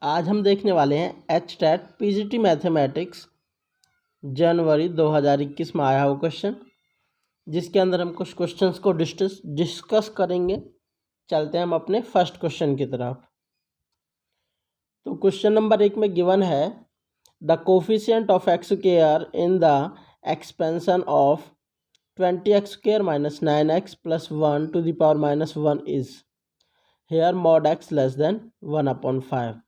आज हम देखने वाले हैं HTET PGT मैथमेटिक्स जनवरी 2021 में आया हुआ क्वेश्चन, जिसके अंदर हम कुछ क्वेश्चंस को डिस्कस करेंगे। चलते हैं हम अपने फर्स्ट क्वेश्चन की तरफ। तो क्वेश्चन नंबर 1 में गिवन है the coefficient of x square in the expansion of 20x square minus 9x plus 1 to the power minus 1 is here mod x less than 1/5।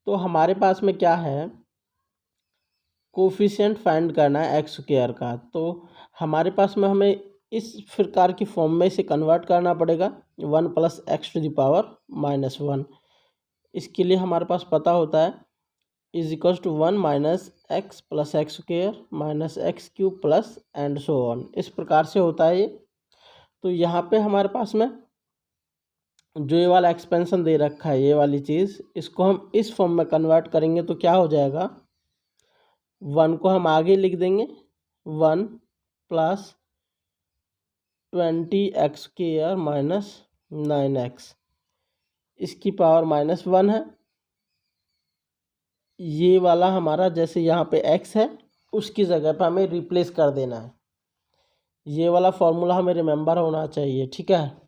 तो हमारे पास में क्या है, कोफिशिएंट फाइंड करना है एक्स स्क्वायर का। तो हमारे पास में हमें इस प्रकार की फॉर्म में इसे कन्वर्ट करना पड़ेगा 1 plus x to the power minus 1। इसके लिए हमारे पास पता होता है is equals to 1 minus x plus x square minus x cube plus and so on. इस प्रकार से होता है ये। तो यहाँ पे हमारे पास में जो ये वाला एक्सपेंशन दे रखा है, ये वाली चीज़, इसको हम इस फॉर्म में कन्वर्ट करेंगे तो क्या हो जाएगा, 1 को हम आगे लिख देंगे 1 plus 20x square minus 9x, इसकी पावर माइनस 1 है। ये वाला हमारा जैसे यहाँ पे x है उसकी जगह पे हमें रिप्लेस कर देना है। ये वाला फॉर्मूला हमें रिमेंबर होना चाहिए, ठीक है।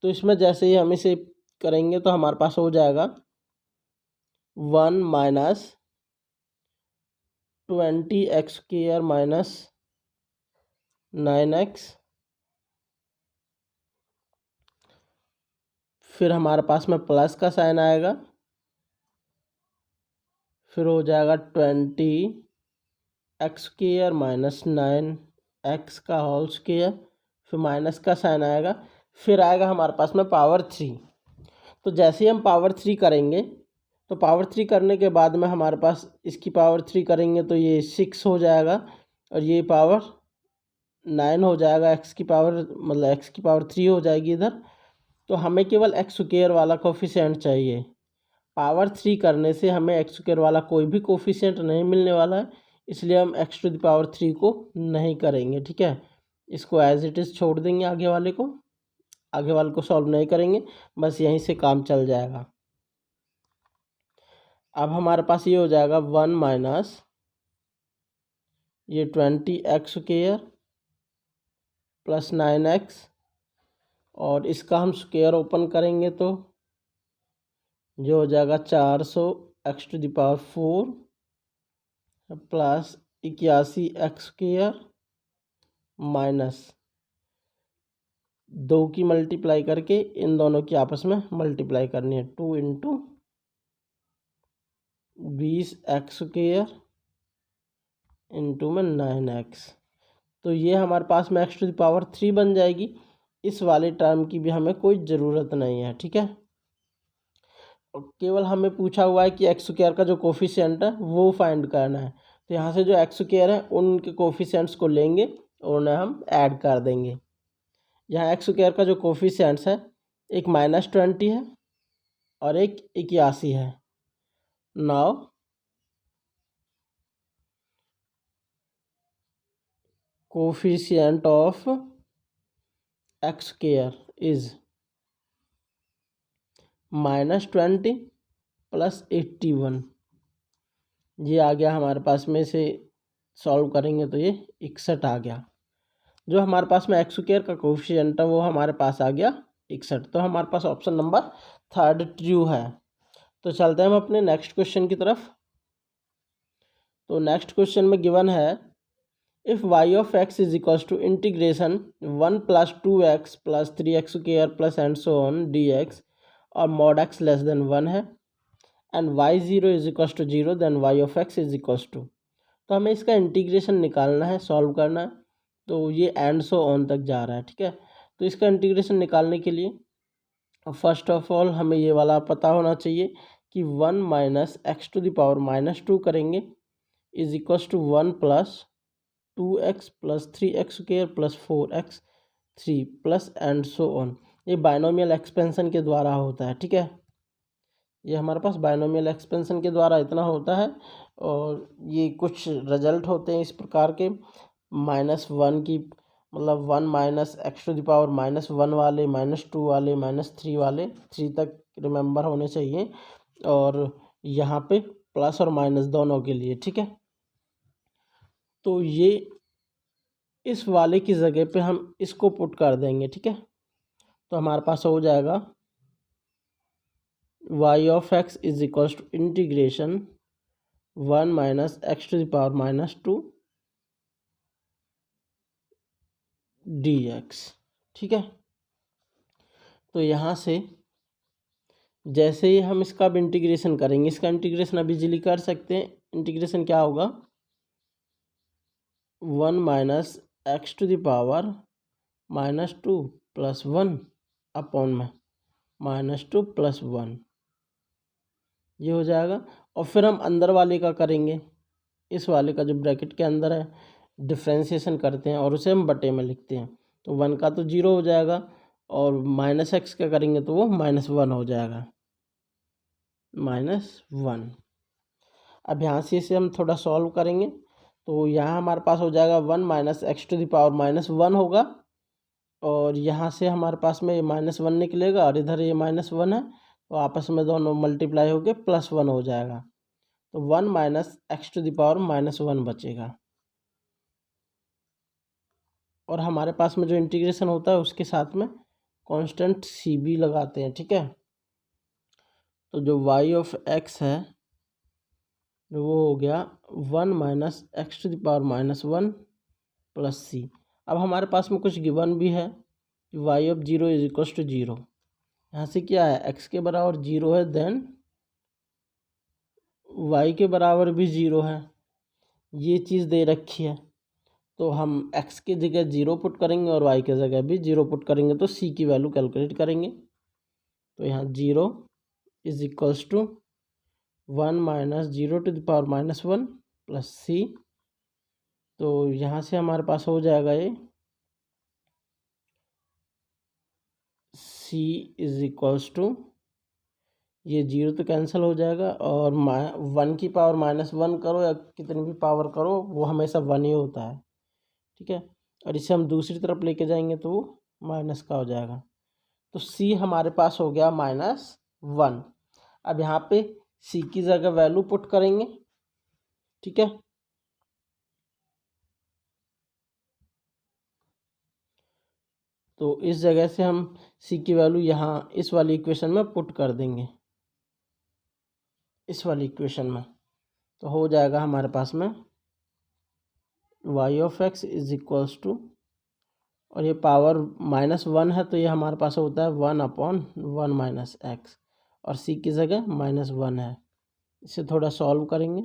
तो इसमें जैसे ही हम इसे करेंगे तो हमारे पास हो जाएगा 1 minus 20x square minus 9x, फिर हमारे पास में प्लस का साइन आएगा, फिर हो जाएगा 20x स्क्वायर माइनस 9x का होल स्क्वायर, फिर माइनस का साइन आएगा, फिर आएगा हमारे पास में पावर 3। तो जैसे ही हम पावर 3 करेंगे तो पावर 3 करने के बाद में हमारे पास इसकी पावर 3 करेंगे तो ये 6 हो जाएगा और ये पावर 9 हो जाएगा। एक्स की पावर मतलब एक्स की पावर 3 हो जाएगी इधर। तो हमें केवल एक्स स्क्वायर वाला कोफिशिएंट चाहिए। पावर 3 करने से हमें एक्स स्क्वायर वाला कोई भी कोफिशिएंट नहीं मिलने वाला है, इसलिए हम एक्स टू द पावर 3 को नहीं करेंगे, ठीक है। इसको एज इट इज़ छोड़ देंगे, आगे वाले को सॉल्व नहीं करेंगे, बस यहीं से काम चल जाएगा। अब हमारे पास ये हो जाएगा 1 माइनस ये 20x स्क्वायर प्लस 9x, और इसका हम स्क्वायर ओपन करेंगे तो जो हो जाएगा 400x to the power 4 plus 81x square minus 2 की मल्टीप्लाई करके इन दोनों की आपस में मल्टीप्लाई करनी है, 2 इंटू 20x स्क्वायर इंटू में 9x। तो ये हमारे पास में x टू द पावर 3 बन जाएगी। इस वाले टर्म की भी हमें कोई ज़रूरत नहीं है, ठीक है। और केवल हमें पूछा हुआ है कि एक्स स्क्वायर का जो कोफिशिएंट है वो फाइंड करना है। तो यहाँ से जो एक्स स्क्वायर है उनके कोफिशिएंट्स को लेंगे और उन्हें हम ऐड कर देंगे। यहाँ एक्स स्क्वायर का जो कोफिशिएंट्स है, एक -20 है और एक 81 है। Now coefficient of x square is -20 plus 81। ये आ गया हमारे पास में, से सॉल्व करेंगे तो ये 61 आ गया। जो हमारे पास में एक्स स्क्वायर का कोफिशिएंट है वो हमारे पास आ गया 61। तो हमारे पास ऑप्शन नंबर 3 ट्रू है। तो चलते हैं हम अपने नेक्स्ट क्वेश्चन की तरफ। तो नेक्स्ट क्वेश्चन में गिवन है if y of x is equals to integration 1 plus 2x plus 3x square plus and so on dx और मॉड x लेस देन 1 है and y0 is equals to 0 then y of x is equals to. तो हमें इसका integration निकालना है, solve करना है। तो ये एंड सो ऑन तक जा रहा है, ठीक है। तो इसका इंटीग्रेशन निकालने के लिए फर्स्ट ऑफ ऑल हमें ये वाला पता होना चाहिए कि 1 minus x to the power -2 करेंगे is equals to 1 plus 2x plus 3x square plus 4x 3 plus and so on. ये बाइनोमियल एक्सपेंशन के द्वारा होता है, ठीक है। ये हमारे पास बाइनोमियल एक्सपेंशन के द्वारा इतना होता है और ये कुछ रिजल्ट होते हैं इस प्रकार के -1 की मतलब 1 minus x to the power -1 वाले, -2 वाले, -3 वाले, 3 तक रिमेंबर होने चाहिए। और यहाँ पे प्लस और माइनस दोनों के लिए, ठीक है। तो ये इस वाले की जगह पे हम इसको पुट कर देंगे, ठीक है। तो हमारे पास हो जाएगा y of x is equals to integration 1 minus x to the power -2 dx, ठीक है। तो यहाँ से जैसे ही हम इसका भी इंटीग्रेशन करेंगे, इसका इंटीग्रेशन अब इजीली कर सकते हैं। इंटीग्रेशन क्या होगा, 1 minus x to the power -2 plus 1 upon में -2 प्लस 1, ये हो जाएगा। और फिर हम अंदर वाले का करेंगे, इस वाले का जो ब्रैकेट के अंदर है डिफ्रेंशिएशन करते हैं और उसे हम बटे में लिखते हैं। तो 1 का तो 0 हो जाएगा और माइनस एक्स का करेंगे तो वो -1 हो जाएगा, -1। अब यहाँ से इसे हम थोड़ा सॉल्व करेंगे तो यहाँ हमारे पास हो जाएगा 1 minus x to the power -1 होगा और यहाँ से हमारे पास में ये -1 निकलेगा और इधर ये -1 है तो आपस में दोनों मल्टीप्लाई होके +1 हो जाएगा। तो 1 minus x to the power -1 बचेगा और हमारे पास में जो इंटीग्रेशन होता है उसके साथ में कांस्टेंट सी भी लगाते हैं, ठीक है। तो जो y ऑफ x है वो हो गया 1 minus x to the power -1 plus c. अब हमारे पास में कुछ गिवन भी है कि y of 0 is equal to 0। यहाँ से क्या है, x के बराबर 0 है, देन y के बराबर भी 0 है, ये चीज़ दे रखी है। तो हम x की जगह 0 पुट करेंगे और y की जगह भी 0 पुट करेंगे तो c की वैल्यू कैलकुलेट करेंगे। तो यहाँ 0 is equals to 1 minus 0 to the power -1 plus c. तो यहाँ से हमारे पास हो जाएगा ये c इज इक्वल्स टू, ये 0 तो कैंसिल हो जाएगा और 1 की पावर -1 करो या कितनी भी पावर करो वो हमेशा 1 ही होता है, ठीक है। और इसे हम दूसरी तरफ लेके जाएंगे तो वो माइनस का हो जाएगा। तो c हमारे पास हो गया -1। अब यहाँ पे c की जगह वैल्यू पुट करेंगे, ठीक है। तो इस जगह से हम c की वैल्यू यहाँ इस वाली इक्वेशन में पुट कर देंगे, इस वाली इक्वेशन में। तो हो जाएगा हमारे पास में y of x is equals to, और ये पावर -1 है तो ये हमारे पास होता है 1/1 माइनस एक्स और c की जगह -1 है। इसे थोड़ा सॉल्व करेंगे,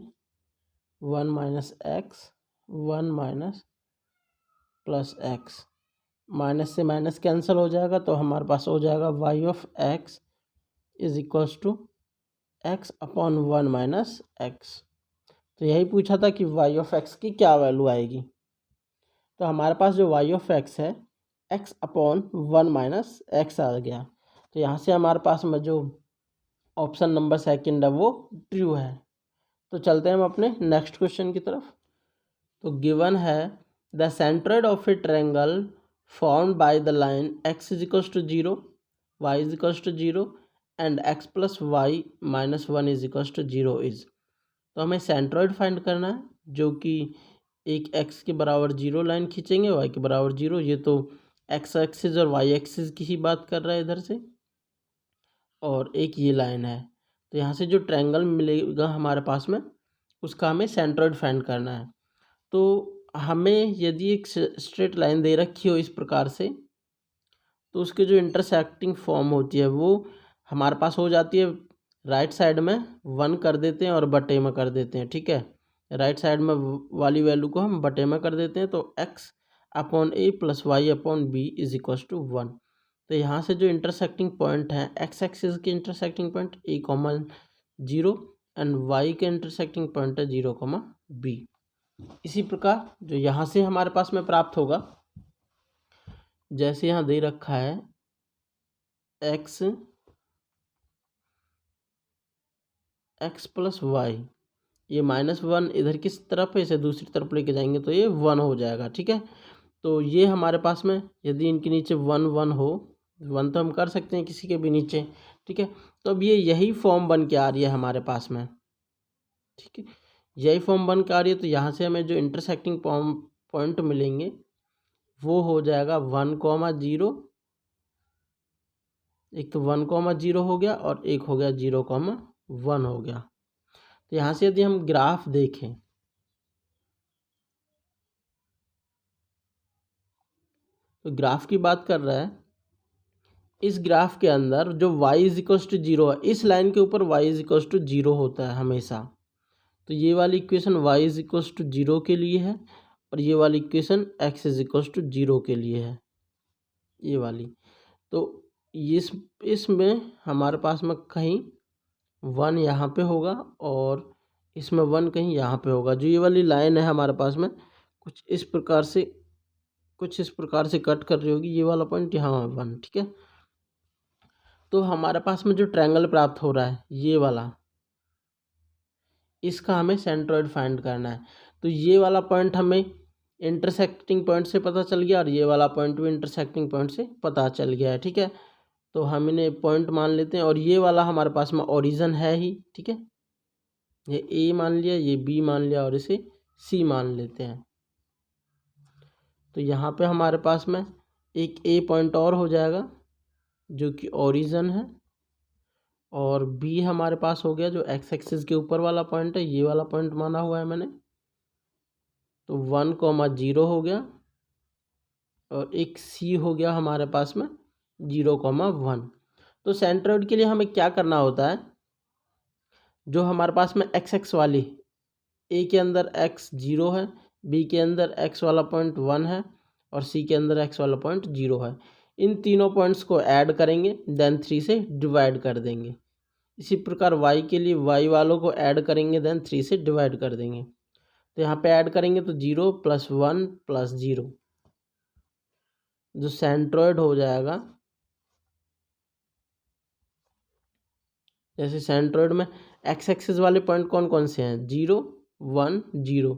1 minus x 1 minus plus x, minus से माइनस कैंसिल हो जाएगा तो हमारे पास हो जाएगा y of x is equals to x/1 minus x. तो यही पूछा था कि y ऑफ x की क्या वैल्यू आएगी। तो हमारे पास जो y ऑफ x है x/1 माइनस एक्स आ गया। तो यहाँ से हमारे पास में जो ऑप्शन नंबर सेकंड है वो ट्रू है। तो चलते हैं हम अपने नेक्स्ट क्वेश्चन की तरफ। तो गिवन है the centroid of a triangle formed by the line x is equals to 0, y is equals to 0 and x plus y -1 is equals to 0 is. तो हमें सेंट्रोइड फाइंड करना है जो कि एक x के बराबर 0 लाइन खींचेंगे, y के बराबर 0। ये तो x एक्सिस और y एक्सिस की ही बात कर रहा है इधर से, और एक ये लाइन है। तो यहाँ से जो ट्रायंगल मिलेगा हमारे पास में उसका हमें सेंट्रोइड फाइंड करना है। तो हमें यदि एक स्ट्रेट लाइन दे रखी हो इस प्रकार से तो उसके जो इंटरसेक्टिंग फॉर्म होती है वो हमारे पास हो जाती है, राइट साइड में 1 कर देते हैं और बटे में कर देते हैं, ठीक है। राइट साइड में वाली वैल्यू को हम बटे में कर देते हैं तो x/a plus y/b is equals to 1। तो यहाँ से जो इंटरसेक्टिंग पॉइंट है x एक्सिस के intersecting point a,0 and y के इंटरसेक्टिंग पॉइंट है 0,b। इसी प्रकार जो यहाँ से हमारे पास में प्राप्त होगा, जैसे यहाँ दे रखा है x प्लस वाई, ये -1 इधर किस तरफ है, इसे दूसरी तरफ लेके जाएंगे तो ये 1 हो जाएगा, ठीक है। तो ये हमारे पास में यदि इनके नीचे 1 1 हो 1 तो हम कर सकते हैं किसी के भी नीचे, ठीक है। तो अब ये यही फॉर्म बन के आ रही है हमारे पास में, ठीक है, यही फॉर्म बन के आ रही है। तो यहाँ से हमें जो इंटरसेक्टिंग पॉइंट मिलेंगे वो हो जाएगा 1,0, एक तो 1,0 हो गया और एक हो गया 0,1 हो गया। तो यहाँ से यदि हम ग्राफ देखें तो ग्राफ की बात कर रहा है, इस ग्राफ के अंदर जो y = 0 है, इस लाइन के ऊपर y = 0 होता है हमेशा। तो ये वाली इक्वेशन y = 0 के लिए है और ये वाली इक्वेशन x = 0 के लिए है, ये वाली। तो इसमें हमारे पास में कहीं 1 यहाँ पे होगा और इसमें 1 कहीं यहाँ पे होगा। जो ये वाली लाइन है हमारे पास में कुछ इस प्रकार से कट कर रही होगी, ये वाला पॉइंट यहाँ 1, ठीक है। तो हमारे पास में जो ट्रायंगल प्राप्त हो रहा है ये वाला, इसका हमें सेंट्रोइड फाइंड करना है। तो ये वाला पॉइंट हमें इंटरसेक्टिंग पॉइंट से पता चल गया और ये वाला पॉइंट भी इंटरसेक्टिंग पॉइंट से पता चल गया है, ठीक है। तो हम इन्हें पॉइंट मान लेते हैं और ये वाला हमारे पास में ओरिजिन है ही, ठीक है। ये ए मान लिया, ये बी मान लिया और इसे सी मान लेते हैं। तो यहाँ पे हमारे पास में एक ए पॉइंट और हो जाएगा जो कि ओरिजिन है और बी हमारे पास हो गया जो एक्स एक्सिस के ऊपर वाला पॉइंट है, ये वाला पॉइंट माना हुआ है मैंने। तो 1,0 हो गया और एक सी हो गया हमारे पास में 0,1। तो सेंट्रोइड के लिए हमें क्या करना होता है, जो हमारे पास में एक्स एक्स वाली, ए के अंदर x 0 है, बी के अंदर x वाला पॉइंट 1 है और सी के अंदर x वाला पॉइंट 0 है, इन तीनों पॉइंट्स को ऐड करेंगे, देन 3 से डिवाइड कर देंगे। इसी प्रकार y के लिए y वालों को ऐड करेंगे, देन 3 से डिवाइड कर देंगे। तो यहाँ पे ऐड करेंगे तो 0 + 1 + 0, जो सेंट्रोइड हो जाएगा। जैसे सेंट्रोइड में एक्स एक्सिस वाले पॉइंट कौन कौन से हैं, 0 1 0,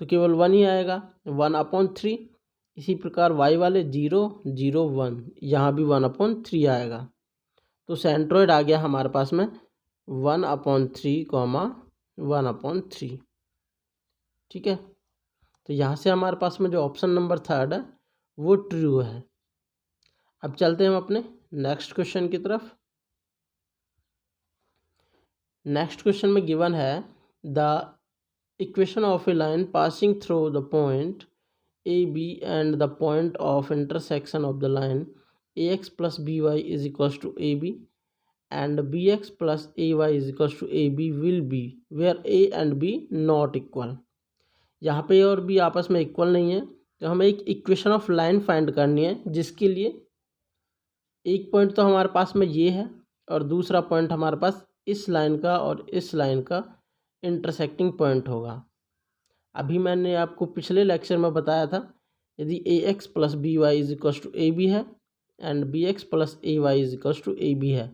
तो केवल 1 ही आएगा, 1/3। इसी प्रकार y वाले 0 0 1, यहाँ भी 1/3 आएगा। तो सेंट्रोइड आ गया हमारे पास में 1/3, 1/3, ठीक है। तो यहाँ से हमारे पास में जो ऑप्शन नंबर 3 है वो ट्रू है। अब चलते हैं हम अपने नेक्स्ट क्वेश्चन की तरफ। नेक्स्ट क्वेश्चन में गिवन है the equation of a line passing through the point a b and the point of intersection of the line ax + by = ab and bx + ay = ab will be where a and b not equal। यहाँ पे और b आपस में equal नहीं है, तो हमें एक इक्वेशन ऑफ लाइन फाइंड करनी है, जिसके लिए एक पॉइंट तो हमारे पास में ये है और दूसरा पॉइंट हमारे पास इस लाइन का और इस लाइन का इंटरसेक्टिंग पॉइंट होगा। अभी मैंने आपको पिछले लेक्चर में बताया था, यदि ax + by = ab है एंड bx + ay = ab है,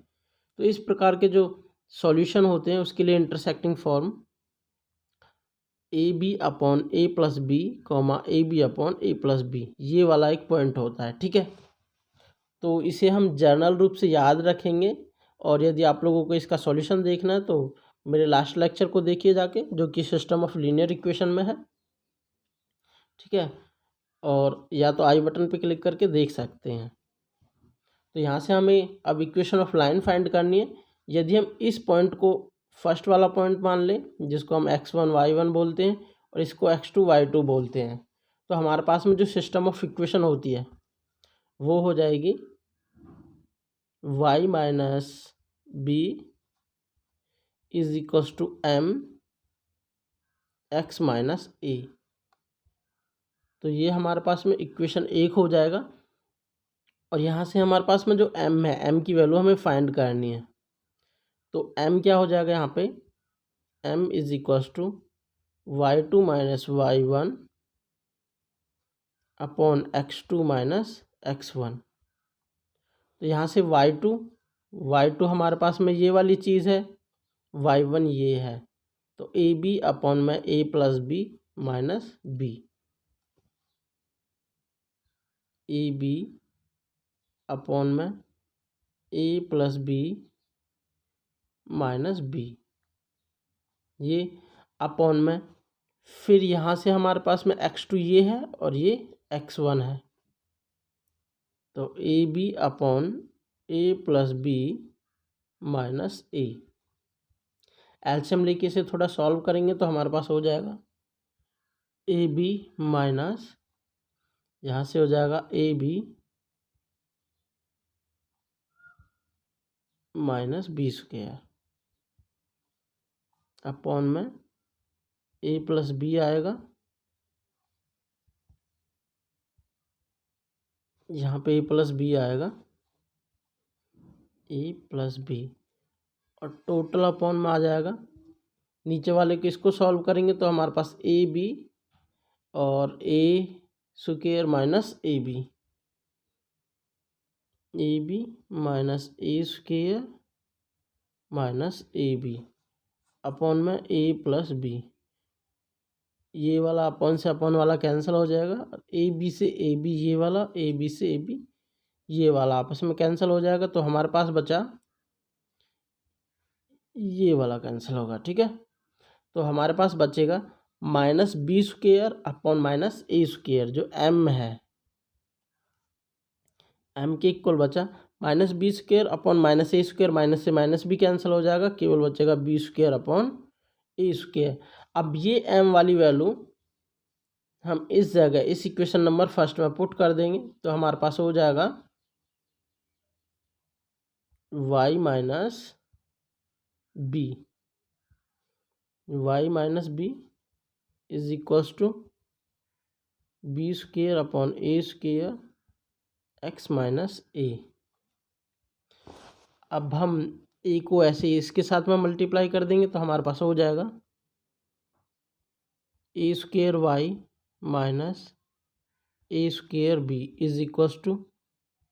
तो इस प्रकार के जो सॉल्यूशन होते हैं उसके लिए intersecting form ab/a + b, ab/a + b, ये वाला एक पॉइंट होता है, ठीक है। तो इसे हम जर्नल रूप से याद रखेंगे और यदि आप लोगों को इसका सॉल्यूशन देखना है तो मेरे लास्ट लेक्चर को देखिए जाके, जो कि सिस्टम ऑफ लीनियर इक्वेशन में है, ठीक है। और या तो आई बटन पे क्लिक करके देख सकते हैं। तो यहाँ से हमें अब इक्वेशन ऑफ लाइन फाइंड करनी है। यदि हम इस पॉइंट को फर्स्ट वाला पॉइंट मान लें, जिसको हम x1 y1 बोलते हैं और इसको x2 y2 बोलते हैं, तो हमारे पास में जो सिस्टम ऑफ इक्वेशन होती है वो हो जाएगी y - b = m x - a। तो ये हमारे पास में इक्वेशन 1 हो जाएगा और यहाँ से हमारे पास में जो m है, m की वैल्यू हमें फाइंड करनी है। तो m क्या हो जाएगा यहाँ पे, m = y2 - y1 upon x2 - x1। तो यहाँ से y2 हमारे पास में ये वाली चीज़ है, y1 ये है, तो ab/a + b - b, ab/a ए प्लस बी माइनस बी, ये अपॉन में, फिर यहाँ से हमारे पास में x2 ये है और ये x1 है, तो a b upon a plus b minus a. LCM लेके इसे थोड़ा सॉल्व करेंगे तो हमारे पास हो जाएगा ए बी माइनस, यहाँ से हो जाएगा a b minus b square upon में ए प्लस बी आएगा, यहाँ पे ए प्लस बी आएगा, ए प्लस बी, और टोटल अपॉन में आ जाएगा। नीचे वाले को इसको सॉल्व करेंगे तो हमारे पास ए बी और a square minus a b minus a square minus a b upon में ए प्लस बी, ये वाला अपॉन से अपॉन वाला कैंसिल हो जाएगा, ए बी से ए बी ये वाला, ए बी से ए बी ये वाला आपस में कैंसिल हो जाएगा, तो हमारे पास बचा ये वाला कैंसिल होगा। ठीक है, तो हमारे पास बचेगा minus b square upon minus a square, जो एम है, एम के इक्वल बचा minus b square upon minus a square, minus से माइनस भी कैंसिल हो जाएगा, केवल बचेगा b square upon a square. अब ये एम वाली वैल्यू हम इस जगह इस इक्वेशन नंबर फर्स्ट में पुट कर देंगे, तो हमारे पास हो जाएगा y minus b, y minus b is equals to b square upon a square x minus ए। अब हम ए को ऐसे इसके साथ में मल्टीप्लाई कर देंगे तो हमारे पास हो जाएगा a square y minus a square b is equals to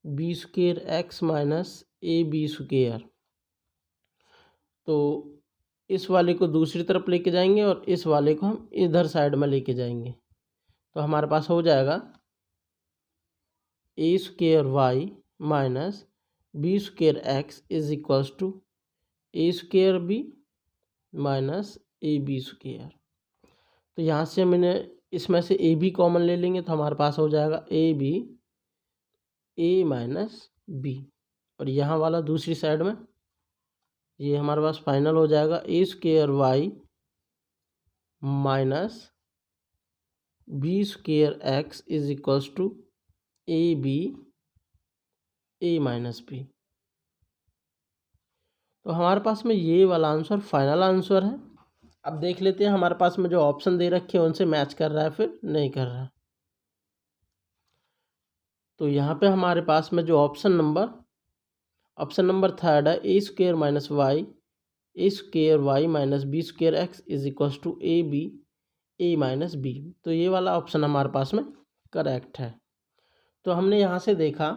b square x minus a b square. तो इस वाले को दूसरी तरफ लेके जाएंगे और इस वाले को हम इधर साइड में लेके जाएंगे, तो हमारे पास हो जाएगा a square y minus b square x is equals to a square b minus a b square. तो यहाँ से मैंने इसमें से ए बी कॉमन ले लेंगे तो हमारे पास हो जाएगा a b a minus b, और यहाँ वाला दूसरी साइड में ये हमारे पास फाइनल हो जाएगा a square y minus b square x is equals to a b a minus b. तो हमारे पास में ये वाला आंसर फाइनल आंसर है। अब देख लेते हैं हमारे पास में जो ऑप्शन दे रखे हैं उनसे मैच कर रहा है फिर नहीं कर रहा है। तो यहाँ पे हमारे पास में जो ऑप्शन नंबर थर्ड है, a square minus y a square y minus b square x is equals to a b a minus b, तो ये वाला ऑप्शन हमारे पास में करेक्ट है। तो हमने यहाँ से देखा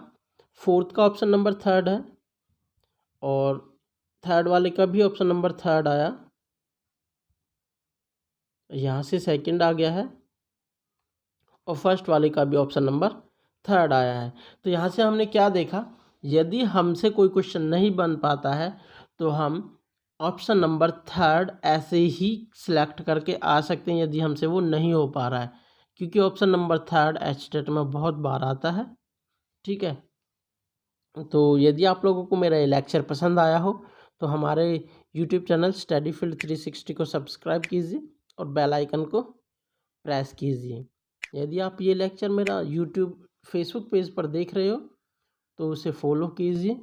फोर्थ का ऑप्शन नंबर थर्ड है और थर्ड वाले का भी ऑप्शन नंबर थर्ड आया, यहाँ से सेकंड आ गया है, और फर्स्ट वाले का भी ऑप्शन नंबर थर्ड आया है। तो यहाँ से हमने क्या देखा, यदि हमसे कोई क्वेश्चन नहीं बन पाता है तो हम ऑप्शन नंबर थर्ड ऐसे ही सिलेक्ट करके आ सकते हैं यदि हमसे वो नहीं हो पा रहा है, क्योंकि ऑप्शन नंबर थर्ड एचटेट में बहुत बार आता है। ठीक है, तो यदि आप लोगों को मेरा ये लेक्चर पसंद आया हो तो हमारे यूट्यूब चैनल स्टडी फील्ड 360 को सब्सक्राइब कीजिए और बेल आइकन को प्रेस कीजिए। यदि आप ये लेक्चर मेरा यूट्यूब फेसबुक पेज पर देख रहे हो तो उसे फॉलो कीजिए।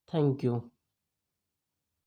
Thank you.